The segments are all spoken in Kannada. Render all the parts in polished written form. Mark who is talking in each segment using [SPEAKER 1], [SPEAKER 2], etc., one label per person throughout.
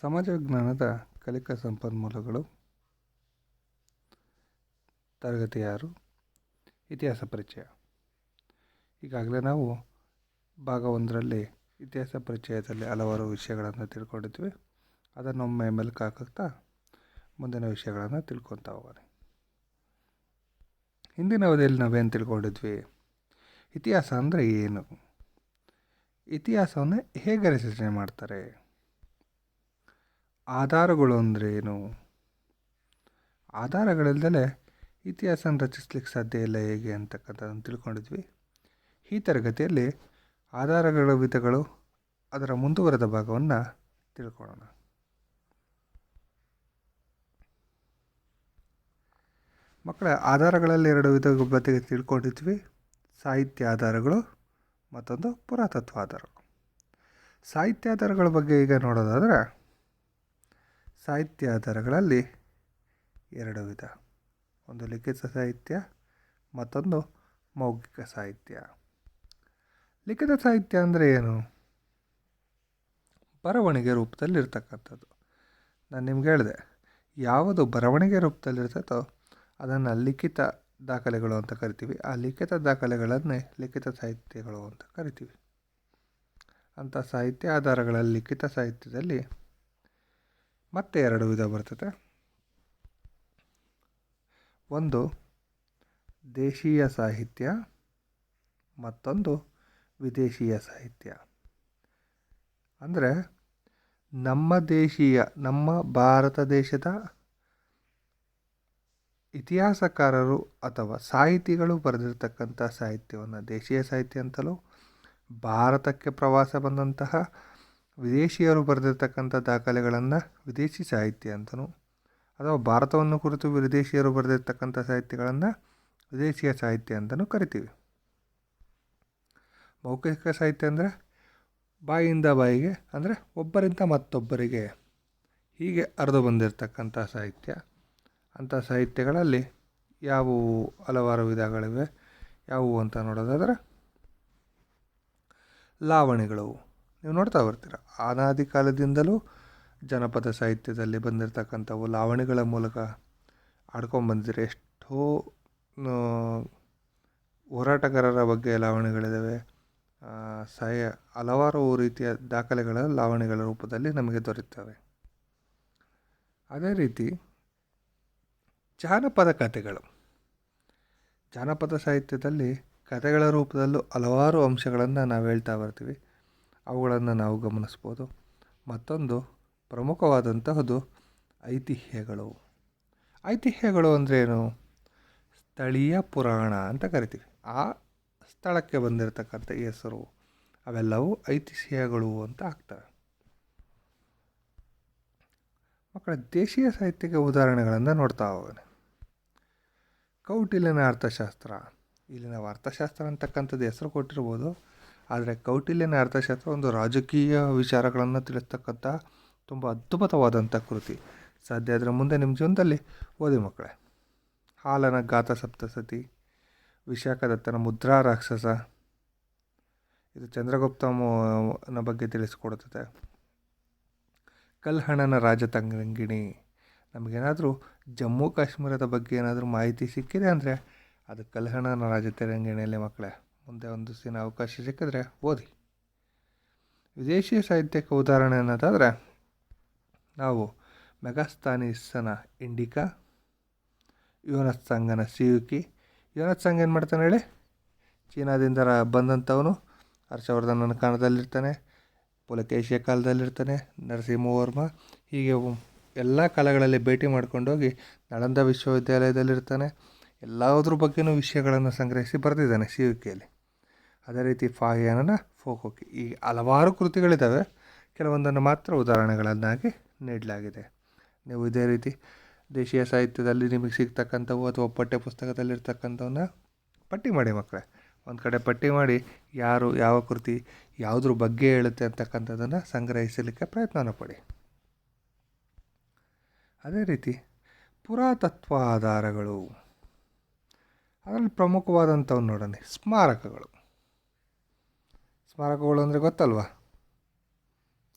[SPEAKER 1] ಸಮಾಜ ವಿಜ್ಞಾನದ ಕಲಿಕಾ ಸಂಪನ್ಮೂಲಗಳು. ತರಗತಿ 6 ಇತಿಹಾಸ ಪರಿಚಯ. ಈಗಾಗಲೇ ನಾವು ಭಾಗ 1ರಲ್ಲಿ ಇತಿಹಾಸ ಪರಿಚಯದಲ್ಲಿ ಹಲವಾರು ವಿಷಯಗಳನ್ನು ತಿಳ್ಕೊಂಡಿದ್ವಿ. ಅದನ್ನೊಮ್ಮೆ ಮೆಲುಕು ಹಾಕುತ್ತಾ ಮುಂದಿನ ವಿಷಯಗಳನ್ನು ತಿಳ್ಕೊತಾ ಹೋಗೋಣ. ಹಿಂದಿನ ಅವಧಿಯಲ್ಲಿ ನಾವೇನು ತಿಳ್ಕೊಂಡಿದ್ವಿ? ಇತಿಹಾಸ ಅಂದರೆ ಏನು? ಇತಿಹಾಸವನ್ನು ಹೇಗೆ ರಚನೆ ಮಾಡ್ತಾರೆ? ಆಧಾರಗಳು ಅಂದರೆ ಏನು? ಆಧಾರಗಳಿಲ್ಲದೆ ಇತಿಹಾಸನ ರಚಿಸ್ಲಿಕ್ಕೆ ಸಾಧ್ಯ ಇಲ್ಲ ಹೇಗೆ ಅಂತಕ್ಕಂಥದ್ದನ್ನು ತಿಳ್ಕೊಂಡಿದ್ವಿ. ಈ ತರಗತಿಯಲ್ಲಿ ಆಧಾರಗಳ ವಿಧಗಳು, ಅದರ ಮುಂದುವರೆದ ಭಾಗವನ್ನು ತಿಳ್ಕೊಳ್ಳೋಣ. ಮಕ್ಕಳ ಆಧಾರಗಳಲ್ಲಿ 2 ವಿಧಗಳ ಬಗ್ಗೆ ತಿಳ್ಕೊಂಡಿದ್ವಿ. ಸಾಹಿತ್ಯ ಆಧಾರಗಳು, ಮತ್ತೊಂದು ಪುರಾತತ್ವ ಆಧಾರಗಳು. ಸಾಹಿತ್ಯ ಆಧಾರಗಳ ಬಗ್ಗೆ ಈಗ ನೋಡೋದಾದರೆ, ಸಾಹಿತ್ಯ ಆಧಾರಗಳಲ್ಲಿ 2 ವಿಧ. ಒಂದು ಲಿಖಿತ ಸಾಹಿತ್ಯ, ಮತ್ತೊಂದು ಮೌಖಿಕ ಸಾಹಿತ್ಯ. ಲಿಖಿತ ಸಾಹಿತ್ಯ ಅಂದರೆ ಏನು? ಬರವಣಿಗೆ ರೂಪದಲ್ಲಿರ್ತಕ್ಕಂಥದ್ದು. ನಾನು ನಿಮ್ಗೆ ಹೇಳಿದೆ, ಯಾವುದು ಬರವಣಿಗೆ ರೂಪದಲ್ಲಿರ್ತದೋ ಅದನ್ನು ಲಿಖಿತ ದಾಖಲೆಗಳು ಅಂತ ಕರಿತೀವಿ. ಆ ಲಿಖಿತ ದಾಖಲೆಗಳನ್ನೇ ಲಿಖಿತ ಸಾಹಿತ್ಯಗಳು ಅಂತ ಕರಿತೀವಿ. ಅಂಥ ಸಾಹಿತ್ಯ ಆಧಾರಗಳಲ್ಲಿ ಲಿಖಿತ ಸಾಹಿತ್ಯದಲ್ಲಿ ಮತ್ತೆ 2 ವಿಧ ಬರ್ತದೆ. ಒಂದು ದೇಶೀಯ ಸಾಹಿತ್ಯ, ಮತ್ತೊಂದು ವಿದೇಶೀಯ ಸಾಹಿತ್ಯ. ಅಂದರೆ ನಮ್ಮ ಭಾರತ ದೇಶದ ಇತಿಹಾಸಕಾರರು ಅಥವಾ ಸಾಹಿತಿಗಳು ಬರೆದಿರ್ತಕ್ಕಂಥ ಸಾಹಿತ್ಯವನ್ನು ದೇಶೀಯ ಸಾಹಿತ್ಯ ಅಂತಲೂ, ಭಾರತಕ್ಕೆ ಪ್ರವಾಸ ಬಂದಂತಹ ವಿದೇಶಿಯರು ಬರೆದಿರ್ತಕ್ಕಂಥ ದಾಖಲೆಗಳನ್ನು ವಿದೇಶಿ ಸಾಹಿತ್ಯ ಅಂತಲೂ, ಅಥವಾ ಭಾರತವನ್ನು ಕುರಿತು ವಿದೇಶಿಯರು ಬರೆದಿರ್ತಕ್ಕಂಥ ಸಾಹಿತ್ಯಗಳನ್ನು ವಿದೇಶಿಯ ಸಾಹಿತ್ಯ ಅಂತಲೂ ಕರಿತೀವಿ. ಮೌಖಿಕ ಸಾಹಿತ್ಯ ಅಂದರೆ ಬಾಯಿಯಿಂದ ಬಾಯಿಗೆ, ಅಂದರೆ ಒಬ್ಬರಿಂದ ಮತ್ತೊಬ್ಬರಿಗೆ ಹೀಗೆ ಹರಿದು ಬಂದಿರತಕ್ಕಂಥ ಸಾಹಿತ್ಯ. ಅಂಥ ಸಾಹಿತ್ಯಗಳಲ್ಲಿ ಯಾವುವು ಹಲವಾರು ವಿಧಗಳಿವೆ. ಯಾವುವು ಅಂತ ನೋಡೋದಾದರೆ, ಲಾವಣಿಗಳು. ನೀವು ನೋಡ್ತಾ ಬರ್ತೀರ, ಅನಾದಿ ಕಾಲದಿಂದಲೂ ಜನಪದ ಸಾಹಿತ್ಯದಲ್ಲಿ ಬಂದಿರತಕ್ಕಂಥವು ಲಾವಣಿಗಳ ಮೂಲಕ ಆಡ್ಕೊಂಡ್ಬಂದಿದ್ರೆ. ಎಷ್ಟೋ ಹೋರಾಟಗಾರರ ಬಗ್ಗೆ ಲಾವಣಿಗಳಿದ್ದಾವೆ. ಹಲವಾರು ರೀತಿಯ ದಾಖಲೆಗಳ ಲಾವಣಿಗಳ ರೂಪದಲ್ಲಿ ನಮಗೆ ದೊರೆಯುತ್ತವೆ. ಅದೇ ರೀತಿ ಜಾನಪದ ಕಥೆಗಳು. ಜಾನಪದ ಸಾಹಿತ್ಯದಲ್ಲಿ ಕಥೆಗಳ ರೂಪದಲ್ಲೂ ಹಲವಾರು ಅಂಶಗಳನ್ನು ನಾವು ಹೇಳ್ತಾ ಬರ್ತೀವಿ. ಅವುಗಳನ್ನು ನಾವು ಗಮನಿಸ್ಬೋದು. ಮತ್ತೊಂದು ಪ್ರಮುಖವಾದಂತಹದ್ದು ಐತಿಹ್ಯಗಳು. ಐತಿಹ್ಯಗಳು ಅಂದರೆ ಏನು? ಸ್ಥಳೀಯ ಪುರಾಣ ಅಂತ ಕರಿತೀವಿ. ಆ ಸ್ಥಳಕ್ಕೆ ಬಂದಿರತಕ್ಕಂಥ ಹೆಸರು, ಅವೆಲ್ಲವೂ ಐತಿಹ್ಯಗಳು ಅಂತ ಆಗ್ತವೆ. ಮಕ್ಕಳ ದೇಶೀಯ ಸಾಹಿತ್ಯಕ್ಕೆ ಉದಾಹರಣೆಗಳನ್ನು ನೋಡ್ತಾ ಹೋಗೋಣ. ಕೌಟಿಲ್ಯನ ಅರ್ಥಶಾಸ್ತ್ರ. ಇಲ್ಲಿ ನಾವು ಅರ್ಥಶಾಸ್ತ್ರ ಅಂತಕ್ಕಂಥದ್ದು ಹೆಸರು ಕೊಟ್ಟಿರ್ಬೋದು, ಆದರೆ ಕೌಟಿಲ್ಯನ ಅರ್ಥಶಾಸ್ತ್ರ ಒಂದು ರಾಜಕೀಯ ವಿಚಾರಗಳನ್ನು ತಿಳಿಸ್ತಕ್ಕಂಥ ತುಂಬ ಅದ್ಭುತವಾದಂಥ ಕೃತಿ. ಸಾಧ್ಯ ಆದರೆ ಮುಂದೆ ನಿಮ್ಮ ಜೀವನದಲ್ಲಿ ಓದಿ ಮಕ್ಕಳೇ. ಹಾಲನ ಗಾತ ಸಪ್ತಸತಿ, ವಿಶಾಖದತ್ತನ ಮುದ್ರಾ ರಾಕ್ಷಸ, ಇದು ಚಂದ್ರಗುಪ್ತನ ಬಗ್ಗೆ ತಿಳಿಸಿಕೊಡುತ್ತದೆ. ಕಲ್ಹಣನ ರಾಜತರಂಗಿಣಿ. ನಮಗೇನಾದರೂ ಜಮ್ಮು ಕಾಶ್ಮೀರದ ಬಗ್ಗೆ ಏನಾದರೂ ಮಾಹಿತಿ ಸಿಕ್ಕಿದೆ ಅಂದರೆ ಅದು ಕಲ್ಹಣನ ರಾಜತರಂಗಿಣಿಯಲ್ಲಿ ಮಕ್ಕಳೇ. ಮುಂದೆ ಒಂದು ದಿನ ಅವಕಾಶ ಸಿಕ್ಕಿದ್ರೆ ಓದಿ. ವಿದೇಶಿ ಸಾಹಿತ್ಯಕ್ಕೆ ಉದಾಹರಣೆ ಅನ್ನೋದಾದರೆ ನಾವು ಮೆಗಾಸ್ತಾನಿಸನ ಇಂಡಿಕಾ, ಯುವನತ್ಸಂಗನ ಸಿಯುಕಿ. ಯುವನತ್ಸಂಗ ಏನು ಮಾಡ್ತಾನೆ ಹೇಳಿ? ಚೀನಾದಿಂದ ಬಂದಂಥವನು. ಹರ್ಷವರ್ಧನನ ಕಾಲದಲ್ಲಿರ್ತಾನೆ, ಪುಲಕೇಶಿಯ ಕಾಲದಲ್ಲಿರ್ತಾನೆ, ನರಸಿಂಹವರ್ಮ. ಹೀಗೆ ಎಲ್ಲ ಕಾಲಗಳಲ್ಲಿ ಭೇಟಿ ಮಾಡ್ಕೊಂಡೋಗಿ ನಳಂದ ವಿಶ್ವವಿದ್ಯಾಲಯದಲ್ಲಿರ್ತಾನೆ. ಎಲ್ಲದ್ರ ಬಗ್ಗೆಯೂ ವಿಷಯಗಳನ್ನು ಸಂಗ್ರಹಿಸಿ ಬರೆದಿದ್ದಾನೆ ಸಿಯುಕಿಯಲ್ಲಿ. ಅದೇ ರೀತಿ ಫಾಹಿಯಾನನ ಫೋಕೋಕಿ. ಈ ಹಲವಾರು ಕೃತಿಗಳಿದ್ದಾವೆ. ಕೆಲವೊಂದನ್ನು ಮಾತ್ರ ಉದಾಹರಣೆಗಳನ್ನಾಗಿ ನೀಡಲಾಗಿದೆ. ನೀವು ಇದೇ ರೀತಿ ದೇಶೀಯ ಸಾಹಿತ್ಯದಲ್ಲಿ ನಿಮಗೆ ಸಿಗ್ತಕ್ಕಂಥವು ಅಥವಾ ಪಠ್ಯ ಪುಸ್ತಕದಲ್ಲಿರ್ತಕ್ಕಂಥವನ್ನ ಪಟ್ಟಿ ಮಾಡಿ ಮಕ್ಕಳೇ. ಒಂದು ಕಡೆ ಪಟ್ಟಿ ಮಾಡಿ ಯಾರು ಯಾವ ಕೃತಿ ಯಾವುದ್ರ ಬಗ್ಗೆ ಹೇಳುತ್ತೆ ಅಂತಕ್ಕಂಥದ್ದನ್ನು ಸಂಗ್ರಹಿಸಲಿಕ್ಕೆ ಪ್ರಯತ್ನ ಪಡಿ. ಅದೇ ರೀತಿ ಪುರಾತತ್ವ ಆಧಾರಗಳು. ಅದರಲ್ಲಿ ಪ್ರಮುಖವಾದಂಥವು ನೋಡೋಣ, ಸ್ಮಾರಕಗಳು. ಸ್ಮಾರಕಗಳು ಅಂದರೆ ಗೊತ್ತಲ್ವ?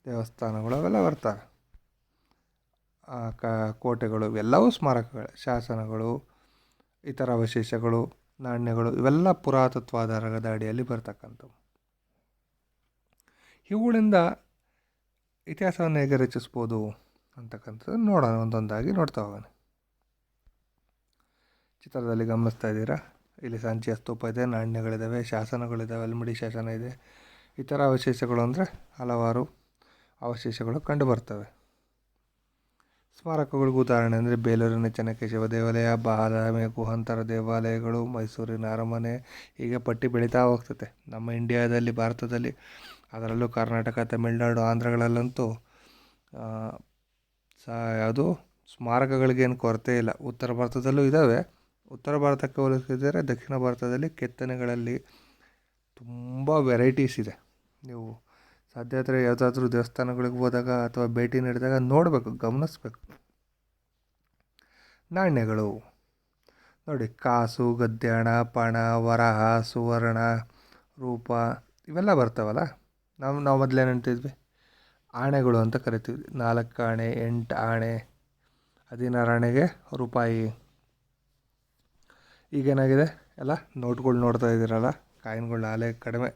[SPEAKER 1] ದೇವಸ್ಥಾನಗಳು ಅವೆಲ್ಲ ಬರ್ತವೆ. ಕೋಟೆಗಳು ಇವೆಲ್ಲವೂ ಸ್ಮಾರಕಗಳು. ಶಾಸನಗಳು, ಇತರ ಅವಶೇಷಗಳು, ನಾಣ್ಯಗಳು ಇವೆಲ್ಲ ಪುರಾತತ್ವ ಆಧಾರದ ಅಡಿಯಲ್ಲಿ ಬರ್ತಕ್ಕಂಥವು. ಇವುಗಳಿಂದ ಇತಿಹಾಸವನ್ನು ಹೇಗೆ ರಚಿಸ್ಬೋದು ಅಂತಕ್ಕಂಥದ್ದು ನೋಡೋಣ, ಒಂದೊಂದಾಗಿ ನೋಡ್ತಾ ಹೋಗೋಣ. ಚಿತ್ರದಲ್ಲಿ ಗಮನಿಸ್ತಾ ಇದ್ದೀರಾ, ಇಲ್ಲಿ ಸಂಚಿಯ ಸ್ತೂಪ ಇದೆ, ನಾಣ್ಯಗಳಿದ್ದಾವೆ, ಶಾಸನಗಳಿದ್ದಾವೆ, ಅಲ್ಮಿಡಿ ಶಾಸನ ಇದೆ. ಇತರ ಅವಶೇಷಗಳು ಅಂದರೆ ಹಲವಾರು ಅವಶೇಷಗಳು ಕಂಡುಬರ್ತವೆ. ಸ್ಮಾರಕಗಳಿಗೆ ಉದಾಹರಣೆ ಅಂದರೆ ಬೇಲೂರಿನ ಚೆನ್ನಕೇಶವ ದೇವಾಲಯ, ಬಾದಾಮಿ ಗುಹಾಂತರ ದೇವಾಲಯಗಳು, ಮೈಸೂರಿನ ಅರಮನೆ, ಹೀಗೆ ಪಟ್ಟಿ ಬೆಳೀತಾ ಹೋಗ್ತದೆ. ನಮ್ಮ ಇಂಡಿಯಾದಲ್ಲಿ, ಭಾರತದಲ್ಲಿ, ಅದರಲ್ಲೂ ಕರ್ನಾಟಕ, ತಮಿಳುನಾಡು, ಆಂಧ್ರಗಳಲ್ಲಂತೂ ಯಾವುದು ಸ್ಮಾರಕಗಳಿಗೇನು ಕೊರತೆ ಇಲ್ಲ. ಉತ್ತರ ಭಾರತದಲ್ಲೂ ಇದ್ದಾವೆ. ಉತ್ತರ ಭಾರತಕ್ಕೆ ಹೋಲಿಸಿದರೆ ದಕ್ಷಿಣ ಭಾರತದಲ್ಲಿ ಕೆತ್ತನೆಗಳಲ್ಲಿ ತುಂಬ ವೆರೈಟೀಸ್ ಇದೆ. ನೀವು ಸಾಧ್ಯ ಆದರೆ ಯಾವುದಾದ್ರೂ ದೇವಸ್ಥಾನಗಳಿಗೆ ಹೋದಾಗ ಅಥವಾ ಭೇಟಿ ನೀಡಿದಾಗ ನೋಡಬೇಕು, ಗಮನಿಸ್ಬೇಕು. ನಾಣ್ಯಗಳು ನೋಡಿ, ಕಾಸು, ಗದ್ಯಾಣ, ಪಣ, ವರಹ, ಸುವರ್ಣ, ರೂಪ ಇವೆಲ್ಲ ಬರ್ತಾವಲ್ಲ. ನಾವು ಮೊದಲೇನು ಅಂತಿದ್ವಿ, ಆಣೆಗಳು ಅಂತ ಕರಿತೀವಿ. 4 ಆಣೆ, 8 ಆಣೆ, 16 ಆಣೆಗೆ ರೂಪಾಯಿ. ಈಗೇನಾಗಿದೆ ಎಲ್ಲ ನೋಟ್ಗಳು ನೋಡ್ತಾ ಇದ್ದೀರಲ್ಲ, ಕಾಯಿನ್ಗಳನ್ನ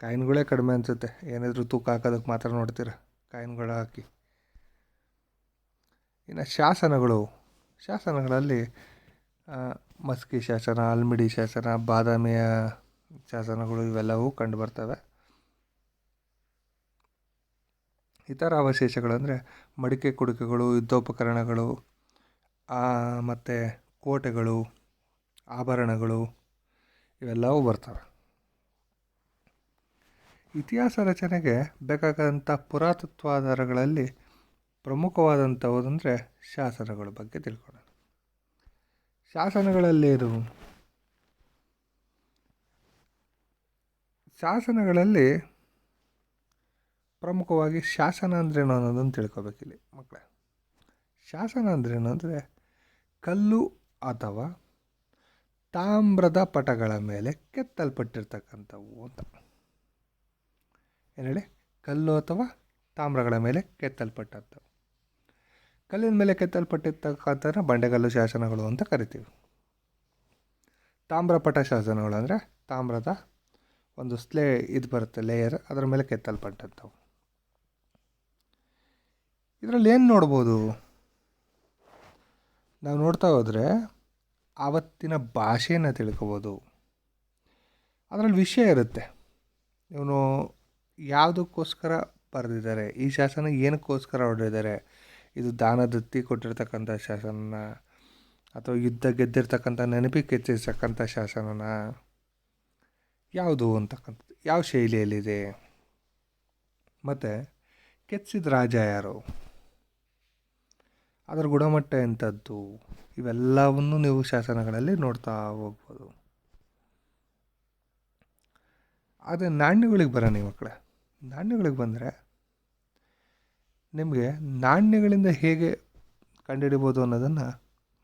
[SPEAKER 1] ಕಾಯಿನ್ಗಳೇ ಕಡಿಮೆ ಅನಿಸುತ್ತೆ. ಏನಾದರೂ ತೂಕ ಹಾಕೋದಕ್ಕೆ ಮಾತ್ರ ನೋಡ್ತೀರ ಕಾಯಿನ್ಗಳು ಹಾಕಿ. ಇನ್ನು ಶಾಸನಗಳಲ್ಲಿ ಮಸ್ಕಿ ಶಾಸನ, ಅಲ್ಮಿಡಿ ಶಾಸನ, ಬಾದಾಮಿಯ ಶಾಸನಗಳು ಇವೆಲ್ಲವೂ ಕಂಡುಬರ್ತವೆ. ಇತರ ಅವಶೇಷಗಳು ಅಂದರೆ ಮಡಿಕೆ ಕುಡಿಕೆಗಳು, ಯುದ್ಧೋಪಕರಣಗಳು, ಮತ್ತು ಕೋಟೆಗಳು, ಆಭರಣಗಳು ಇವೆಲ್ಲವೂ ಬರ್ತವೆ. ಇತಿಹಾಸ ರಚನೆಗೆ ಬೇಕಾದಂಥ ಪುರಾತತ್ವ ಆಧಾರಗಳಲ್ಲಿ ಪ್ರಮುಖವಾದಂಥವುದಂದರೆ ಶಾಸನಗಳ ಬಗ್ಗೆ ತಿಳ್ಕೊಳ್ಳೋಣ. ಶಾಸನಗಳಲ್ಲಿ ಪ್ರಮುಖವಾಗಿ ಶಾಸನ ಅಂದ್ರೇನು ಅನ್ನೋದನ್ನು ತಿಳ್ಕೊಬೇಕಿಲ್ಲಿ ಮಕ್ಕಳೇ. ಶಾಸನ ಅಂದ್ರೇನು ಅಂದರೆ ಕಲ್ಲು ಅಥವಾ ತಾಮ್ರದ ಪಟಗಳ ಮೇಲೆ ಕೆತ್ತಲ್ಪಟ್ಟಿರ್ತಕ್ಕಂಥವು ಅಂತ. ಏನು ಹೇಳಿ, ಕಲ್ಲು ಅಥವಾ ತಾಮ್ರಗಳ ಮೇಲೆ ಕೆತ್ತಲ್ಪಟ್ಟಂಥವು. ಕಲ್ಲಿನ ಮೇಲೆ ಕೆತ್ತಲ್ಪಟ್ಟಿರ್ತಕ್ಕಂಥ ಬಂಡೆಗಲ್ಲು ಶಾಸನಗಳು ಅಂತ ಕರಿತೀವಿ. ತಾಮ್ರಪಟ ಶಾಸನಗಳು ಅಂದರೆ ತಾಮ್ರದ ಒಂದು ಬರುತ್ತೆ ಲೇಯರ್, ಅದರ ಮೇಲೆ ಕೆತ್ತಲ್ಪಟ್ಟಂಥವು. ಇದರಲ್ಲಿ ಏನು ನೋಡ್ಬೋದು? ನಾವು ನೋಡ್ತಾ ಹೋದರೆ ಆವತ್ತಿನ ಭಾಷೆಯನ್ನು ತಿಳ್ಕೊಬೋದು. ಅದರಲ್ಲಿ ವಿಷಯ ಇರುತ್ತೆ, ಇವನು ಯಾವುದಕ್ಕೋಸ್ಕರ ಬರೆದಿದ್ದಾರೆ, ಈ ಶಾಸನ ಏನಕ್ಕೋಸ್ಕರ ಹೊಡೆದಿದ್ದಾರೆ, ಇದು ದಾನ ದತ್ತಿ ಕೊಟ್ಟಿರ್ತಕ್ಕಂಥ ಶಾಸನ ಅಥವಾ ಯುದ್ಧ ಗೆದ್ದಿರ್ತಕ್ಕಂಥ ನೆನಪಿಗೆ ಕೆತ್ತಿರ್ತಕ್ಕಂಥ ಶಾಸನನ, ಯಾವುದು ಅಂತಕ್ಕಂಥದ್ದು, ಯಾವ ಶೈಲಿಯಲ್ಲಿದೆ, ಮತ್ತು ಕೆತ್ತಿಸಿದ ರಾಜ ಯಾರು, ಅದರ ಗುಣಮಟ್ಟ ಎಂಥದ್ದು, ಇವೆಲ್ಲವನ್ನು ನೀವು ಶಾಸನಗಳಲ್ಲಿ ನೋಡ್ತಾ ಹೋಗ್ಬೋದು. ಆದರೆ ನಾಣ್ಯಗಳಿಗೆ ಬರೋಣ ಮಕ್ಕಳೇ. ನಾಣ್ಯಗಳಿಗೆ ಬಂದರೆ ನಿಮಗೆ ನಾಣ್ಯಗಳಿಂದ ಹೇಗೆ ಕಂಡುಹಿಡಿಬೋದು ಅನ್ನೋದನ್ನು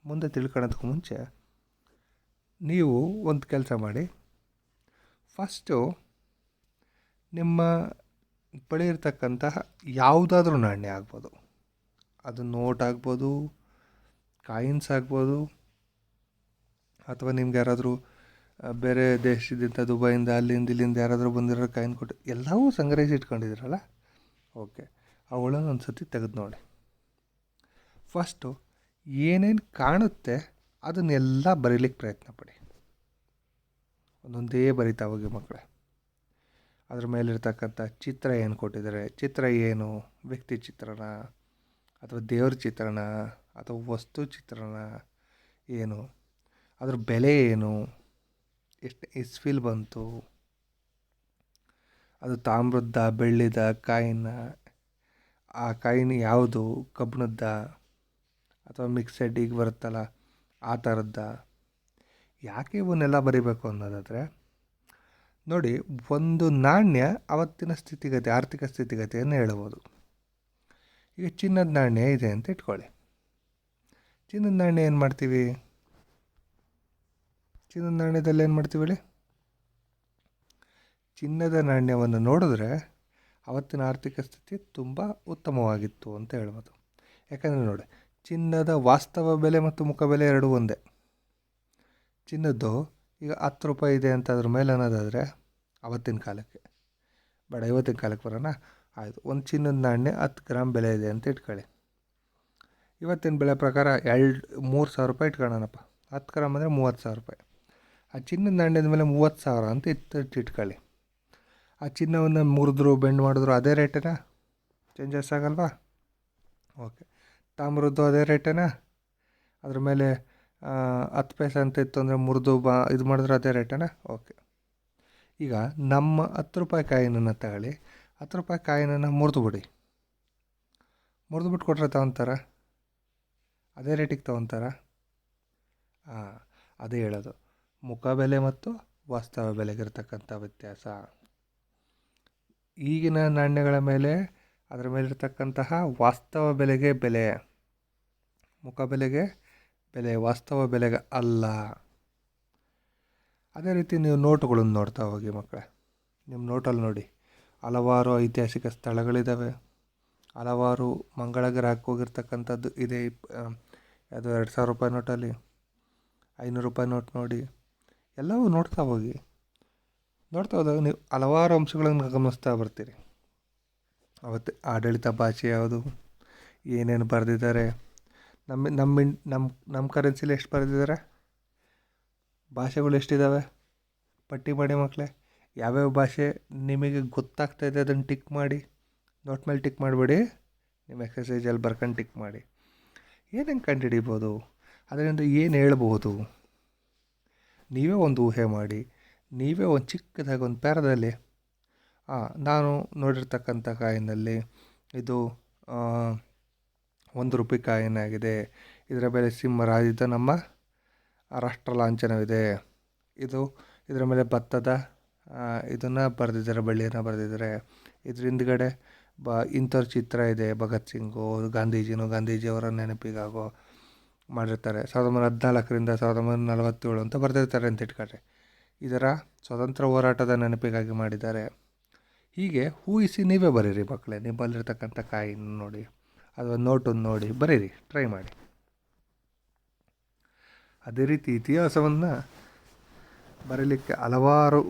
[SPEAKER 1] ಮುಂದೆ ತಿಳ್ಕೊಳ್ಳೋದಕ್ಕೂ ಮುಂಚೆ ನೀವು ಒಂದು ಕೆಲಸ ಮಾಡಿ. ಫಸ್ಟು ನಿಮ್ಮ ಬಳಿ ಇರ್ತಕ್ಕಂತಹ ಯಾವುದಾದ್ರೂ ನಾಣ್ಯ ಆಗ್ಬೋದು, ಅದು ನೋಟ್ ಆಗ್ಬೋದು, ಕಾಯಿನ್ಸ್ ಆಗ್ಬೋದು, ಅಥವಾ ನಿಮ್ಗೆ ಯಾರಾದರೂ ಬೇರೆ ದೇಶದಿಂದ, ದುಬೈಯಿಂದ, ಇಲ್ಲಿಂದ ಯಾರಾದರೂ ಬಂದಿರೋ ಕಾಯಿನ್ ಕೊಟ್ಟು ಎಲ್ಲವೂ ಸಂಗ್ರಹಿಸಿ ಇಟ್ಕೊಂಡಿದ್ದೀರಲ್ಲ, ಓಕೆ, ಅವುಗಳನ್ನು ಒಂದು ಸತಿ ತೆಗೆದು ನೋಡಿ. ಫಸ್ಟು ಏನೇನು ಕಾಣುತ್ತೆ ಅದನ್ನೆಲ್ಲ ಬರೀಲಿಕ್ಕೆ ಪ್ರಯತ್ನ ಪಡಿ. ಒಂದೊಂದೇ ಬರಿತಾ ಹೋಗಿ ಮಕ್ಕಳೇ. ಅದ್ರ ಮೇಲಿರ್ತಕ್ಕಂಥ ಚಿತ್ರ ಏನು ಕೊಟ್ಟಿದ್ದಾರೆ, ಚಿತ್ರ ಏನು, ವ್ಯಕ್ತಿ ಚಿತ್ರಣ ಅಥವಾ ದೇವ್ರ ಚಿತ್ರಣ ಅಥವಾ ವಸ್ತು ಚಿತ್ರಣ ಏನು, ಅದ್ರ ಬೆಲೆ ಏನು, ಎಷ್ಟು ಇಸ್ವಿಲ್ ಬಂತು, ಅದು ತಾಮ್ರದ್ದ, ಬೆಳ್ಳಿದ ಕಾಯಿನ, ಆ ಕಾಯಿನ್ ಯಾವುದು, ಕಬ್ಬಿಣದ್ದ ಅಥವಾ ಮಿಕ್ಸೆಡ್ ಈಗ ಬರುತ್ತಲ್ಲ ಆ ಥರದ್ದ. ಯಾಕೆ ಇವನ್ನೆಲ್ಲ ಬರಿಬೇಕು ಅನ್ನೋದಾದರೆ ನೋಡಿ, ಒಂದು ನಾಣ್ಯ ಅವತ್ತಿನ ಸ್ಥಿತಿಗತಿ, ಆರ್ಥಿಕ ಸ್ಥಿತಿಗತಿಯನ್ನು ಹೇಳ್ಬೋದು. ಈಗ ಚಿನ್ನದ ನಾಣ್ಯ ಇದೆ ಅಂತ ಇಟ್ಕೊಳ್ಳಿ. ಚಿನ್ನದ ನಾಣ್ಯ ಏನು ಮಾಡ್ತೀವಿ, ಚಿನ್ನದ ನಾಣ್ಯದಲ್ಲಿ ಏನು ಮಾಡ್ತೀವಿ ಹೇಳಿ? ಚಿನ್ನದ ನಾಣ್ಯವನ್ನು ನೋಡಿದ್ರೆ ಅವತ್ತಿನ ಆರ್ಥಿಕ ಸ್ಥಿತಿ ತುಂಬ ಉತ್ತಮವಾಗಿತ್ತು ಅಂತ ಹೇಳ್ಬೋದು. ಯಾಕಂದರೆ ನೋಡಿ, ಚಿನ್ನದ ವಾಸ್ತವ ಬೆಲೆ ಮತ್ತು ಮುಖಬೆಲೆ ಎರಡೂ ಒಂದೇ. ಚಿನ್ನದ್ದು ಈಗ 10 ರೂಪಾಯಿ ಇದೆ ಅಂತ ಅದ್ರ ಮೇಲೆ ಅನ್ನೋದಾದರೆ ಅವತ್ತಿನ ಕಾಲಕ್ಕೆ, ಬೇಡ ಇವತ್ತಿನ ಕಾಲಕ್ಕೆ ಬರೋಣ. ಆಯಿತು, ಒಂದು ಚಿನ್ನದ ನಾಣ್ಯ 10 ಗ್ರಾಮ್ ಬೆಲೆ ಇದೆ ಅಂತ ಇಟ್ಕೊಳ್ಳಿ. ಇವತ್ತಿನ ಬೆಲೆ ಪ್ರಕಾರ 3,000 ರೂಪಾಯಿ ಇಟ್ಕೊಳ್ಳೋಣಪ್ಪ. 10 ಗ್ರಾಮ್ ಅಂದರೆ 30,000 ರೂಪಾಯಿ. ಆ ಚಿನ್ನದ ನಾಣ್ಯದ ಮೇಲೆ 30,000 ಅಂತ ಇಟ್ಕೊಳ್ಳಿ. ಆ ಚಿನ್ನವನ್ನು ಮುರಿದ್ರು ಬೆಂಡ್ ಮಾಡಿದ್ರು ಅದೇ ರೇಟೇನಾ? ಚೇಂಜಸ್ ಆಗಲ್ವಾ? ಓಕೆ. ತಾಮ್ರದ್ದು ಅದೇ ರೇಟೇನಾ? ಅದ್ರ ಮೇಲೆ 10 ಪೈಸೆ ಅಂತ ಇತ್ತು ಅಂದರೆ ಮುರಿದು ಇದು ಮಾಡಿದ್ರೆ ಅದೇ ರೇಟೇನಾ? ಓಕೆ. ಈಗ ನಮ್ಮ 10 ರೂಪಾಯಿ ಕಾಯಿನನ್ನು ತಗೊಳ್ಳಿ, 10 ರೂಪಾಯಿ ಕಾಯಿನನ್ನು ಮುರಿದು ಬಿಟ್ಟು ಕೊಟ್ಟರೆ ತಗೊತಾರ? ಅದೇ ರೇಟಿಗೆ ತಗೊತಾರ? ಅದೇ ಹೇಳೋದು, ಮುಖಬೆಲೆ ಮತ್ತು ವಾಸ್ತವ ಬೆಲೆಗಿರ್ತಕ್ಕಂಥ ವ್ಯತ್ಯಾಸ. ಈಗಿನ ನಾಣ್ಯಗಳ ಮೇಲೆ ಅದರ ಮೇಲಿರ್ತಕ್ಕಂತಹ ವಾಸ್ತವ ಬೆಲೆಗೆ ಬೆಲೆ, ಮುಖಬೆಲೆಗೆ ಬೆಲೆ, ವಾಸ್ತವ ಬೆಲೆಗೆ ಅಲ್ಲ. ಅದೇ ರೀತಿ ನೀವು ನೋಟುಗಳನ್ನು ನೋಡ್ತಾ ಹೋಗಿ ಮಕ್ಕಳೇ. ನಿಮ್ಮ ನೋಟಲ್ಲಿ ನೋಡಿ, ಹಲವಾರು ಐತಿಹಾಸಿಕ ಸ್ಥಳಗಳಿದ್ದಾವೆ, ಹಲವಾರು ಮಂಗಳ ಗ್ರಹಕ್ಕೆ ಹೋಗಿರ್ತಕ್ಕಂಥದ್ದು ಇದೆ. ಅದು 2,000 ರೂಪಾಯಿ ನೋಟಲ್ಲಿ, 500 ರೂಪಾಯಿ ನೋಟ್ ನೋಡಿ, ಎಲ್ಲವೂ ನೋಡ್ತಾ ಹೋಗಿ. ನೋಡ್ತಾ ಹೋದಾಗ ನೀವು ಹಲವಾರು ಅಂಶಗಳನ್ನು ಗಮನಿಸ್ತಾ ಬರ್ತೀರಿ. ಅವತ್ತು ಆಡಳಿತ ಭಾಷೆ ಯಾವುದು, ಏನೇನು ಬರೆದಿದ್ದಾರೆ, ನಮ್ಮ ಕರೆನ್ಸಿಲಿ ಎಷ್ಟು ಬರೆದಿದ್ದಾರೆ, ಭಾಷೆಗಳು ಎಷ್ಟಿದ್ದಾವೆ ಪಟ್ಟಿ ಮಾಡಿ ಮಕ್ಕಳೇ. ಯಾವ್ಯಾವ ಭಾಷೆ ನಿಮಗೆ ಗೊತ್ತಾಗ್ತಾಯಿದೆ ಅದನ್ನು ಟಿಕ್ ಮಾಡಿ, ನೋಟ್ ಮೇಲೆ ಟಿಕ್ ಮಾಡಿಬಿಡಿ. ನಿಮ್ಮ ಎಕ್ಸಸೈಜಲ್ಲಿ ಬರ್ಕೊಂಡು ಟಿಕ್ ಮಾಡಿ. ಏನೇನು ಕಂಡುಹಿಡಿಬೋದು, ಅದರಿಂದ ಏನು ಹೇಳ್ಬೋದು, ನೀವೇ ಒಂದು ಊಹೆ ಮಾಡಿ. ನೀವೇ ಒಂದು ಚಿಕ್ಕದಾಗಿ ಒಂದು ಪ್ಯಾರದಲ್ಲಿ, ನಾನು ನೋಡಿರ್ತಕ್ಕಂಥ ಕಾಯಿನಲ್ಲಿ ಇದು 1 ರೂಪಾಯಿ ಕಾಯಿನಾಗಿದೆ, ಇದರ ಬೆಲೆ ಸಿಂಹರಾಜಿತ ನಮ್ಮ ರಾಷ್ಟ್ರ ಲಾಂಛನವಿದೆ, ಇದರ ಮೇಲೆ ಭತ್ತದ ಇದನ್ನು ಬರೆದಿದ್ದಾರೆ, ಬಳ್ಳಿಯನ್ನು ಬರೆದಿದ್ದಾರೆ, ಇದ್ರ ಹಿಂದ್ಗಡೆ ಇಂಥವ್ರ ಚಿತ್ರ ಇದೆ, ಭಗತ್ ಸಿಂಗು, ಗಾಂಧೀಜಿಯವರ ನೆನಪಿಗಾಗೋ ಮಾಡಿರ್ತಾರೆ, 1914ರಿಂದ 1947 ಅಂತ ಬರೆದಿರ್ತಾರೆ ಅಂತ ಇಟ್ಕೊಳ್ರಿ. ಇದರ ಸ್ವತಂತ್ರ ಹೋರಾಟದ ನೆನಪಿಗಾಗಿ ಮಾಡಿದ್ದಾರೆ. ಹೀಗೆ ಊಹಿಸಿ ನೀವೇ ಬರೀರಿ ಮಕ್ಕಳೇ. ನಿಮ್ಮಲ್ಲಿರ್ತಕ್ಕಂಥ ಕಾಯಿನ ನೋಡಿ ಅಥವಾ ನೋಟನ್ನು ನೋಡಿ ಬರೀರಿ, ಟ್ರೈ ಮಾಡಿ. ಅದೇ ರೀತಿ ಇತಿಹಾಸವನ್ನು ಬರೀಲಿಕ್ಕೆ ಹಲವಾರು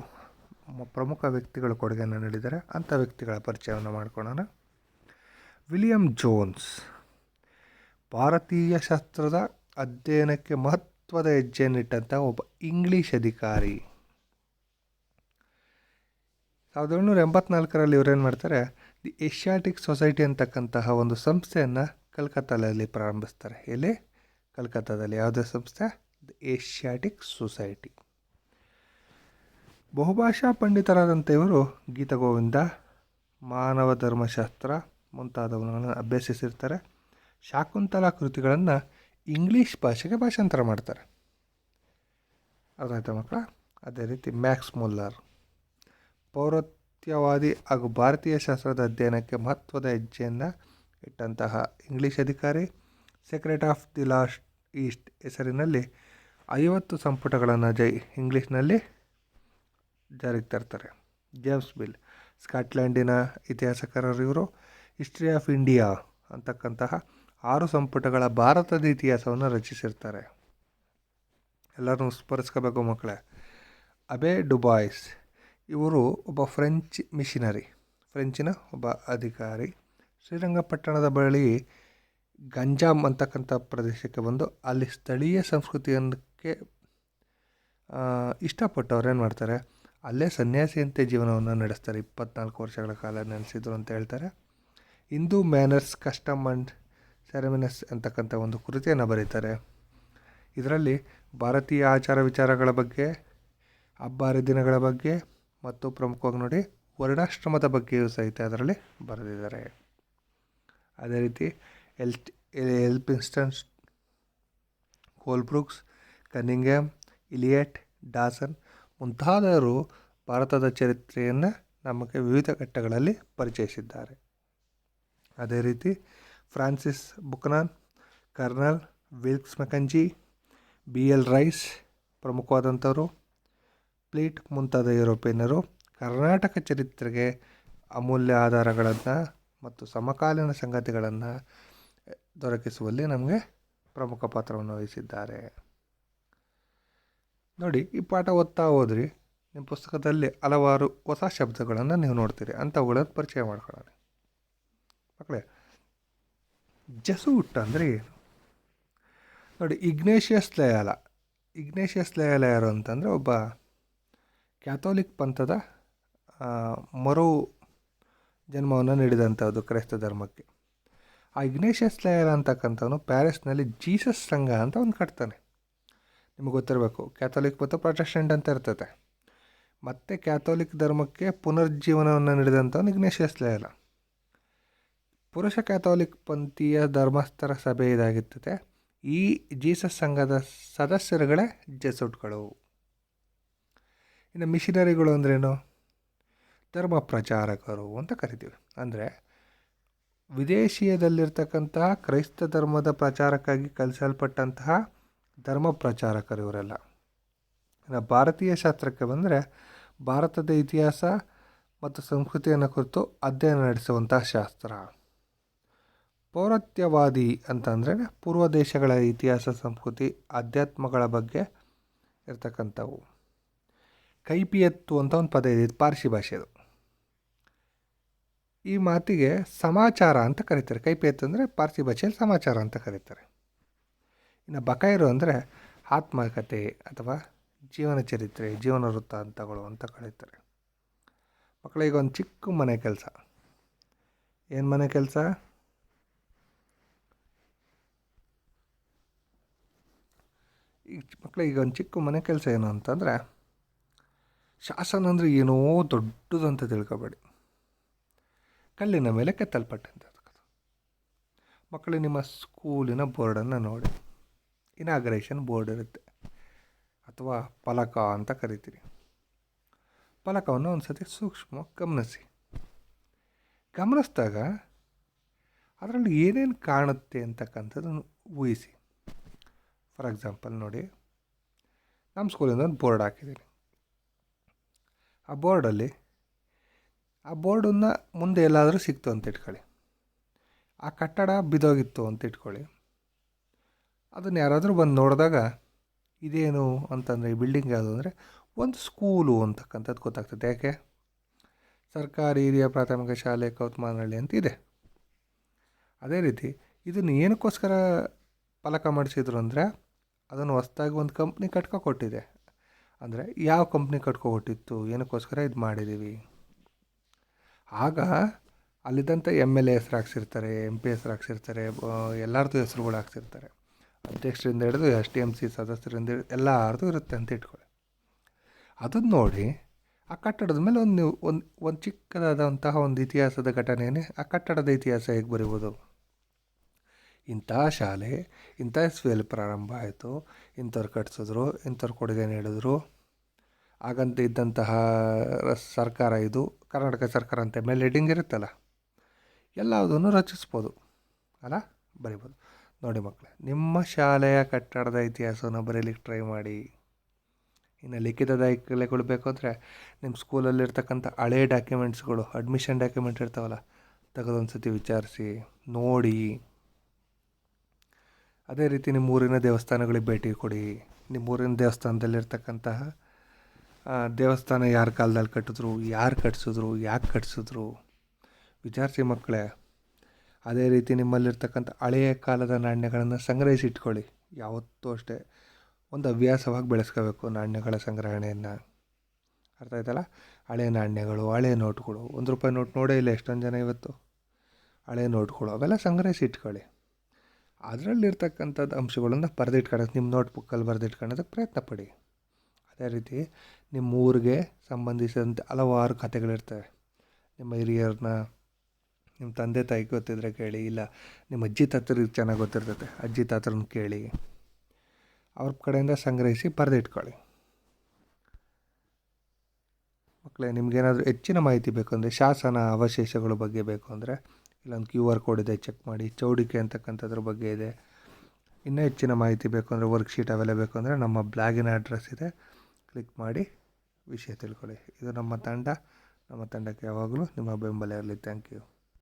[SPEAKER 1] ಪ್ರಮುಖ ವ್ಯಕ್ತಿಗಳು ಕೊಡುಗೆಯನ್ನು ನೀಡಿದ್ದಾರೆ. ಅಂಥ ವ್ಯಕ್ತಿಗಳ ಪರಿಚಯವನ್ನು ಮಾಡ್ಕೊಳ್ಳೋಣ. ವಿಲಿಯಂ ಜೋನ್ಸ್ ಭಾರತೀಯ ಶಾಸ್ತ್ರದ ಅಧ್ಯಯನಕ್ಕೆ ಮಹತ್ವದ ಹೆಜ್ಜೆಯನ್ನಿಟ್ಟಂಥ ಒಬ್ಬ ಇಂಗ್ಲೀಷ್ ಅಧಿಕಾರಿ. 1784ರಲ್ಲಿ ಇವರೇನು ಮಾಡ್ತಾರೆ, ದಿ ಏಷ್ಯಾಟಿಕ್ ಸೊಸೈಟಿ ಅಂತಕ್ಕಂತಹ ಒಂದು ಸಂಸ್ಥೆಯನ್ನು ಕಲ್ಕತ್ತಾದಲ್ಲಿ ಪ್ರಾರಂಭಿಸ್ತಾರೆ. ಎಲ್ಲಿ? ಕಲ್ಕತ್ತಾದಲ್ಲಿ. ಯಾವುದೇ ಸಂಸ್ಥೆ? The Asiatic society. ಬಹುಭಾಷಾ ಪಂಡಿತರಾದಂಥ ಇವರು ಗೀತಗೋವಿಂದ, ಮಾನವ ಧರ್ಮಶಾಸ್ತ್ರ ಮುಂತಾದವನ್ನು ಅಭ್ಯಸಿಸಿರ್ತಾರೆ. ಶಾಕುಂತಲಾ ಕೃತಿಗಳನ್ನು ಇಂಗ್ಲೀಷ್ ಭಾಷೆಗೆ ಭಾಷಾಂತರ ಮಾಡ್ತಾರೆ. ಅರ್ಥ ಆಯ್ತಾ ಮಕ್ಕಳ? ಅದೇ ರೀತಿ ಮ್ಯಾಕ್ಸ್ ಮುಲ್ಲರ್ ಪೌರತ್ಯವಾದಿ ಹಾಗೂ ಭಾರತೀಯ ಶಾಸ್ತ್ರದ ಅಧ್ಯಯನಕ್ಕೆ ಮಹತ್ವದ ಹೆಜ್ಜೆಯನ್ನು ಇಟ್ಟಂತಹ ಇಂಗ್ಲೀಷ್ ಅಧಿಕಾರಿ. Secret of the last East ಹೆಸರಿನಲ್ಲಿ 50 ಸಂಪುಟಗಳನ್ನು ಇಂಗ್ಲೀಷ್ನಲ್ಲಿ ಜಾರಿಗೆ ತರ್ತಾರೆ. ಜೇಮ್ಸ್ ಬಿಲ್ ಸ್ಕಾಟ್ಲ್ಯಾಂಡಿನ ಇತಿಹಾಸಕಾರರು. ಇವರು ಹಿಸ್ಟ್ರಿ ಆಫ್ ಇಂಡಿಯಾ ಅಂತಕ್ಕಂತಹ 6 ಸಂಪುಟಗಳ ಭಾರತದ ಇತಿಹಾಸವನ್ನು ರಚಿಸಿರ್ತಾರೆ. ಎಲ್ಲರೂ ಸ್ಮರಿಸ್ಕೋಬೇಕು ಮಕ್ಕಳೇ. ಅಬೆ ಡುಬಾಯ್ಸ್ ಇವರು ಒಬ್ಬ ಫ್ರೆಂಚ್ ಮಿಷನರಿ, ಫ್ರೆಂಚಿನ ಒಬ್ಬ ಅಧಿಕಾರಿ. ಶ್ರೀರಂಗಪಟ್ಟಣದ ಬಳಿ ಗಂಜಾಮ್ ಅಂತಕ್ಕಂಥ ಪ್ರದೇಶಕ್ಕೆ ಬಂದು ಅಲ್ಲಿ ಸ್ಥಳೀಯ ಸಂಸ್ಕೃತಿಯಕ್ಕೆ ಇಷ್ಟಪಟ್ಟು ಅವ್ರೇನು ಮಾಡ್ತಾರೆ, ಅಲ್ಲೇ ಸನ್ಯಾಸಿಯಂತೆ ಜೀವನವನ್ನು ನಡೆಸ್ತಾರೆ. 24 ವರ್ಷಗಳ ಕಾಲ ನೆಲೆಸಿದ್ರು ಅಂತ ಹೇಳ್ತಾರೆ. Hindu manners, custom and ceremonies ಅಂತಕ್ಕಂಥ ಒಂದು ಕೃತಿಯನ್ನು ಬರೀತಾರೆ. ಇದರಲ್ಲಿ ಭಾರತೀಯ ಆಚಾರ ವಿಚಾರಗಳ ಬಗ್ಗೆ, ಹಬ್ಬ ಹರಿದಿನಗಳ ಬಗ್ಗೆ ಮತ್ತು ಪ್ರಮುಖವಾಗಿ ನೋಡಿ ವರ್ಣಾಶ್ರಮದ ಬಗ್ಗೆಯೂ ಸಹಿತ ಅದರಲ್ಲಿ ಬರೆದಿದ್ದಾರೆ. ಅದೇ ರೀತಿ Elphinstone, Colebrookes, Cunningham, Elliot, Dawson ಮುಂತಾದವರು ಭಾರತದ ಚರಿತ್ರೆಯನ್ನು ನಮಗೆ ವಿವಿಧ ಘಟ್ಟಗಳಲ್ಲಿ ಪರಿಚಯಿಸಿದ್ದಾರೆ. ಅದೇ ರೀತಿ Francis Buchanan, colonel Wilks Mackenzie, BL Rice ಪ್ರಮುಖವಾದಂಥವರು, ಪ್ಲೀಟ್ ಮುಂತಾದ ಯುರೋಪಿಯನ್ನರು ಕರ್ನಾಟಕ ಚರಿತ್ರೆಗೆ ಅಮೂಲ್ಯ ಆಧಾರಗಳನ್ನು ಮತ್ತು ಸಮಕಾಲೀನ ಸಂಗತಿಗಳನ್ನು ದೊರಕಿಸುವಲ್ಲಿ ನಮಗೆ ಪ್ರಮುಖ ಪಾತ್ರವನ್ನು ವಹಿಸಿದ್ದಾರೆ. ನೋಡಿ, ಈ ಪಾಠ ಓದ್ತಾ ಹೋದ್ರಿ ನಿಮ್ಮ ಪುಸ್ತಕದಲ್ಲಿ ಹಲವಾರು ಹೊಸ ಶಬ್ದಗಳನ್ನು ನೀವು ನೋಡ್ತೀರಿ. ಅಂಥವುಗಳನ್ನು ಪರಿಚಯ ಮಾಡ್ಕೊಳ್ಳೋಣ ಮಕ್ಕಳೇ. ಜೆಸೂಟ್ ಅಂದರೆ ಏನು ನೋಡಿ. ಇಗ್ನೇಷಿಯಸ್ ಲಯಾಲ ಯಾರು ಅಂತಂದರೆ ಒಬ್ಬ ಕ್ಯಾಥೋಲಿಕ್ ಪಂಥದ ಮರು ಜನ್ಮವನ್ನು ನೀಡಿದಂಥದ್ದು ಕ್ರೈಸ್ತ ಧರ್ಮಕ್ಕೆ. ಆ ಇಗ್ನೇಷಿಯಸ್ ಲಯಾಲ ಅಂತಕ್ಕಂಥವನು ಪ್ಯಾರಿಸ್ನಲ್ಲಿ ಜೀಸಸ್ ಸಂಘ ಅಂತ ಒಂದು ಕಟ್ತಾನೆ. ನಿಮಗೆ ಗೊತ್ತಿರಬೇಕು, ಕ್ಯಾಥೋಲಿಕ್ ಮತ್ತು ಪ್ರೊಟೆಸ್ಟೆಂಟ್ ಅಂತ ಇರ್ತದೆ. ಮತ್ತು ಕ್ಯಾಥೋಲಿಕ್ ಧರ್ಮಕ್ಕೆ ಪುನರ್ಜೀವನವನ್ನು ನೀಡಿದಂಥವನು ಇಗ್ನೇಷಿಯಸ್ ಲಯಾಲ. ಪುರುಷ ಕ್ಯಾಥೋಲಿಕ್ ಪಂಥೀಯ ಧರ್ಮಸ್ಥರ ಸಭೆ ಇದಾಗಿರ್ತದೆ. ಈ ಜೀಸಸ್ ಸಂಘದ ಸದಸ್ಯರುಗಳೇ ಜೆಸೂಟ್ಗಳು. ಇನ್ನು ಮಿಷನರಿಗಳು ಅಂದ್ರೇನು? ಧರ್ಮ ಪ್ರಚಾರಕರು ಅಂತ ಕರಿತೀವಿ. ಅಂದರೆ ವಿದೇಶೀಯದಲ್ಲಿರ್ತಕ್ಕಂತಹ ಕ್ರೈಸ್ತ ಧರ್ಮದ ಪ್ರಚಾರಕ್ಕಾಗಿ ಕಲಿಸಲ್ಪಟ್ಟಂತಹ ಧರ್ಮ ಪ್ರಚಾರಕರು ಇವರೆಲ್ಲ. ಇನ್ನು ಭಾರತೀಯ ಶಾಸ್ತ್ರಕ್ಕೆ ಬಂದರೆ ಭಾರತದ ಇತಿಹಾಸ ಮತ್ತು ಸಂಸ್ಕೃತಿಯನ್ನು ಕುರಿತು ಅಧ್ಯಯನ ನಡೆಸುವಂತಹ ಶಾಸ್ತ್ರ. ಪೌರತ್ಯವಾದಿ ಅಂತಂದರೆ ಪೂರ್ವ ದೇಶಗಳ ಇತಿಹಾಸ, ಸಂಸ್ಕೃತಿ, ಅಧ್ಯಾತ್ಮಗಳ ಬಗ್ಗೆ ಇರ್ತಕ್ಕಂಥವು. ಕೈಪಿಯತ್ತು ಅಂತ ಒಂದು ಪದ ಇದೆ, ಇದು ಪಾರ್ಸಿ ಭಾಷೆದು. ಈ ಮಾತಿಗೆ ಸಮಾಚಾರ ಅಂತ ಕರೀತಾರೆ. ಕೈಪಿಯತ್ತು ಅಂದರೆ ಪಾರ್ಸಿ ಭಾಷೆಯಲ್ಲಿ ಸಮಾಚಾರ ಅಂತ ಕರೀತಾರೆ. ಇನ್ನು ಬಕೈರು ಅಂದರೆ ಆತ್ಮಕಥೆ ಅಥವಾ ಜೀವನ ಚರಿತ್ರೆ, ಜೀವನ ವೃತ್ತಾಂತಗಳು ಅಂತ ಕರೀತಾರೆ. ಮಕ್ಕಳಿಗೆ ಒಂದು ಚಿಕ್ಕ ಮನೆ ಕೆಲಸ. ಏನು ಮನೆ ಕೆಲಸ? ಮಕ್ಕಳಿಗೆ ಒಂದು ಚಿಕ್ಕ ಮನೆ ಕೆಲಸ ಏನು ಅಂತಂದರೆ, ಶಾಸನ ಅಂದರೆ ಏನೋ ದೊಡ್ಡದು ಅಂತ ತಿಳ್ಕೊಬೇಡಿ. ಕಲ್ಲಿನ ಮೇಲೆ ಕೆತ್ತಲ್ಪಟ್ಟಂಥದ್ದು. ಮಕ್ಕಳು ನಿಮ್ಮ ಸ್ಕೂಲಿನ ಬೋರ್ಡನ್ನು ನೋಡಿ. ಇನಾಗ್ರೇಷನ್ ಬೋರ್ಡ್ ಇರುತ್ತೆ ಅಥವಾ ಫಲಕ ಅಂತ ಕರಿತೀರಿ. ಫಲಕವನ್ನು ಒಂದು ಸತಿ ಸೂಕ್ಷ್ಮವಾಗಿ ಗಮನಿಸಿದಾಗ ಅದರಲ್ಲಿ ಏನೇನು ಕಾಣುತ್ತೆ ಅಂತಕ್ಕಂಥದ್ದನ್ನು ಊಹಿಸಿ. ಫಾರ್ ಎಕ್ಸಾಂಪಲ್ ನೋಡಿ, ನಮ್ಮ ಸ್ಕೂಲಿಂದ ಒಂದು ಬೋರ್ಡ್ ಹಾಕಿದ್ದೀನಿ. ಆ ಬೋರ್ಡನ್ನು ಮುಂದೆ ಎಲ್ಲಾದರೂ ಸಿಕ್ತು ಅಂತ ಇಟ್ಕೊಳ್ಳಿ. ಆ ಕಟ್ಟಡ ಬಿದ್ದೋಗಿತ್ತು ಅಂತ ಇಟ್ಕೊಳ್ಳಿ. ಅದನ್ನು ಯಾರಾದರೂ ಬಂದು ನೋಡಿದಾಗ ಇದೇನು ಅಂತಂದರೆ, ಈ ಬಿಲ್ಡಿಂಗ್ ಯಾವುದು ಅಂದರೆ ಒಂದು ಸ್ಕೂಲು ಅಂತಕ್ಕಂಥದ್ದು ಗೊತ್ತಾಗ್ತದೆ. ಯಾಕೆ? ಸರ್ಕಾರಿ ಹಿರಿಯ ಪ್ರಾಥಮಿಕ ಶಾಲೆ ಕೌತ್ಮಾನಹಳ್ಳಿ ಅಂತ ಇದೆ. ಅದೇ ರೀತಿ ಇದನ್ನು ಏನಕ್ಕೋಸ್ಕರ ಫಲಕ ಮಾಡಿಸಿದ್ರು ಅಂದರೆ, ಅದನ್ನು ಹೊಸದಾಗಿ ಒಂದು ಕಂಪ್ನಿ ಕಟ್ಕೊಟ್ಟಿದೆ. ಅಂದರೆ ಯಾವ ಕಂಪ್ನಿ ಕಟ್ಕೊಟ್ಟಿತ್ತು, ಏನಕ್ಕೋಸ್ಕರ ಇದು ಮಾಡಿದ್ದೀವಿ. ಆಗ ಅಲ್ಲಿದ್ದಂಥ MLA ಹೆಸರು ಹಾಕ್ಸಿರ್ತಾರೆ, MP ಹೆಸರು ಹಾಕ್ಸಿರ್ತಾರೆ, ಎಲ್ಲರದ್ದು ಹೆಸರುಗಳು ಹಾಕ್ಸಿರ್ತಾರೆ. ಅಧ್ಯಕ್ಷರಿಂದ ಹಿಡಿದು STMC ಸದಸ್ಯರಿಂದ ಎಲ್ಲರದು ಇರುತ್ತೆ ಅಂತ ಇಟ್ಕೊಳ್ಳಿ. ಅದನ್ನು ನೋಡಿ ಆ ಕಟ್ಟಡದ ಮೇಲೆ ಒಂದು ಚಿಕ್ಕದಾದಂತಹ ಒಂದು ಇತಿಹಾಸದ ಘಟನೆಯೇ ಆ ಕಟ್ಟಡದ ಇತಿಹಾಸ ಹೇಗೆ ಬರೀಬೋದು. ಇಂತಹ ಶಾಲೆ ಇಂಥ ಇಸ್ವಿಯಲ್ಲಿ ಪ್ರಾರಂಭ ಆಯಿತು, ಇಂಥವ್ರು ಕಟ್ಸಿದ್ರು, ಇಂಥವ್ರು ಕೊಡುಗೆ ನೀಡಿದ್ರು, ಹಾಗಂತ ಇದ್ದಂತಹ ಸರ್ಕಾರ ಇದು ಕರ್ನಾಟಕ ಸರ್ಕಾರ ಅಂತ ಮೇಲೆ ಹೆಡ್ಡಿಂಗ್ ಇರುತ್ತಲ್ಲ, ಎಲ್ಲದನ್ನು ರಚಿಸ್ಬೋದು ಅಲ್ಲ, ಬರಿಬೋದು. ನೋಡಿ ಮಕ್ಕಳೇ, ನಿಮ್ಮ ಶಾಲೆಯ ಕಟ್ಟಡದ ಇತಿಹಾಸವನ್ನು ಬರೀಲಿಕ್ಕೆ ಟ್ರೈ ಮಾಡಿ. ಇನ್ನು ಲಿಖಿತ ದಾಖಲೆಗಳು ಬೇಕು ಅಂದರೆ ನಿಮ್ಮ ಸ್ಕೂಲಲ್ಲಿರ್ತಕ್ಕಂಥ ಹಳೇ ಡಾಕ್ಯುಮೆಂಟ್ಸ್ಗಳು, ಅಡ್ಮಿಷನ್ ಡಾಕ್ಯುಮೆಂಟ್ ಇರ್ತಾವಲ್ಲ, ತೆಗೆದೊಂದು ಸತಿ ವಿಚಾರಿಸಿ ನೋಡಿ. ಅದೇ ರೀತಿ ನಿಮ್ಮ ಊರಿನ ದೇವಸ್ಥಾನಗಳಿಗೆ ಭೇಟಿ ಕೊಡಿ. ನಿಮ್ಮ ಊರಿನ ದೇವಸ್ಥಾನದಲ್ಲಿರ್ತಕ್ಕಂತಹ ದೇವಸ್ಥಾನ ಯಾರ ಕಾಲದಲ್ಲಿ ಕಟ್ಟಿದ್ರು, ಯಾರು ಕಟ್ಸಿದ್ರು, ಯಾಕೆ ಕಟ್ಸಿದ್ರು ವಿಚಾರಿಸಿ ಮಕ್ಕಳೇ. ಅದೇ ರೀತಿ ನಿಮ್ಮಲ್ಲಿರ್ತಕ್ಕಂಥ ಹಳೆಯ ಕಾಲದ ನಾಣ್ಯಗಳನ್ನು ಸಂಗ್ರಹಿಸಿ ಇಟ್ಕೊಳ್ಳಿ. ಯಾವತ್ತೂ ಅಷ್ಟೇ ಒಂದು ಹವ್ಯಾಸವಾಗಿ ಬೆಳೆಸ್ಕೋಬೇಕು ನಾಣ್ಯಗಳ ಸಂಗ್ರಹಣೆಯನ್ನು. ಅರ್ಥ ಆಯ್ತಲ್ಲ? ಹಳೆ ನಾಣ್ಯಗಳು, ಹಳೆ ನೋಟ್ಗಳು, ₹1 ನೋಟ್ ನೋಡೇ ಇಲ್ಲ ಎಷ್ಟೊಂದು ಜನ ಇವತ್ತು. ಹಳೆ ನೋಟ್ಗಳು ಅವೆಲ್ಲ ಸಂಗ್ರಹಿಸಿ ಇಟ್ಕೊಳ್ಳಿ. ಅದರಲ್ಲಿರ್ತಕ್ಕಂಥದ್ದು ಅಂಶಗಳನ್ನು ಬರೆದಿಟ್ಕೊಳ್ಳೋದು, ನಿಮ್ಮ ನೋಟ್ಬುಕ್ಕಲ್ಲಿ ಬರೆದಿಟ್ಕೊಳ್ಳೋದಕ್ಕೆ ಪ್ರಯತ್ನ ಪಡಿ. ಅದೇ ರೀತಿ ನಿಮ್ಮ ಊರಿಗೆ ಸಂಬಂಧಿಸಿದಂತೆ ಹಲವಾರು ಕಥೆಗಳಿರ್ತವೆ. ನಿಮ್ಮ ಹಿರಿಯರನ್ನ, ನಿಮ್ಮ ತಂದೆ ತಾಯಿಗೆ ಗೊತ್ತಿದ್ರೆ ಕೇಳಿ, ಇಲ್ಲ ನಿಮ್ಮ ಅಜ್ಜಿ ತಾತರಿಗೆ ಚೆನ್ನಾಗಿ ಗೊತ್ತಿರ್ತೈತೆ, ಅಜ್ಜಿ ತಾತರನ್ನ ಕೇಳಿ, ಅವ್ರ ಕಡೆಯಿಂದ ಸಂಗ್ರಹಿಸಿ ಬರೆದಿಟ್ಕೊಳ್ಳಿ. ಮಕ್ಕಳೇ, ನಿಮಗೇನಾದರೂ ಹೆಚ್ಚಿನ ಮಾಹಿತಿ ಬೇಕು ಅಂದರೆ, ಶಾಸನ ಅವಶೇಷಗಳ ಬಗ್ಗೆ ಬೇಕು ಅಂದರೆ ಇಲ್ಲೊಂದು QR ಕೋಡ್ ಇದೆ, ಚೆಕ್ ಮಾಡಿ. ಚೌಡಿಕೆ ಅಂತಕ್ಕಂಥದ್ರ ಬಗ್ಗೆ ಇದೆ. ಇನ್ನೂ ಹೆಚ್ಚಿನ ಮಾಹಿತಿ ಬೇಕು ಅಂದರೆ, ವರ್ಕ್ಶೀಟ್ ಅವೆಲ್ಲ ಬೇಕು ಅಂದರೆ ನಮ್ಮ ಬ್ಲಾಗಿನ ಅಡ್ರೆಸ್ ಇದೆ, ಕ್ಲಿಕ್ ಮಾಡಿ ವಿಷಯ ತಿಳ್ಕೊಳ್ಳಿ. ಇದು ನಮ್ಮ ತಂಡ. ನಮ್ಮ ತಂಡಕ್ಕೆ ಯಾವಾಗಲೂ ನಿಮ್ಮ ಬೆಂಬಲ ಇರಲಿ. Thank you.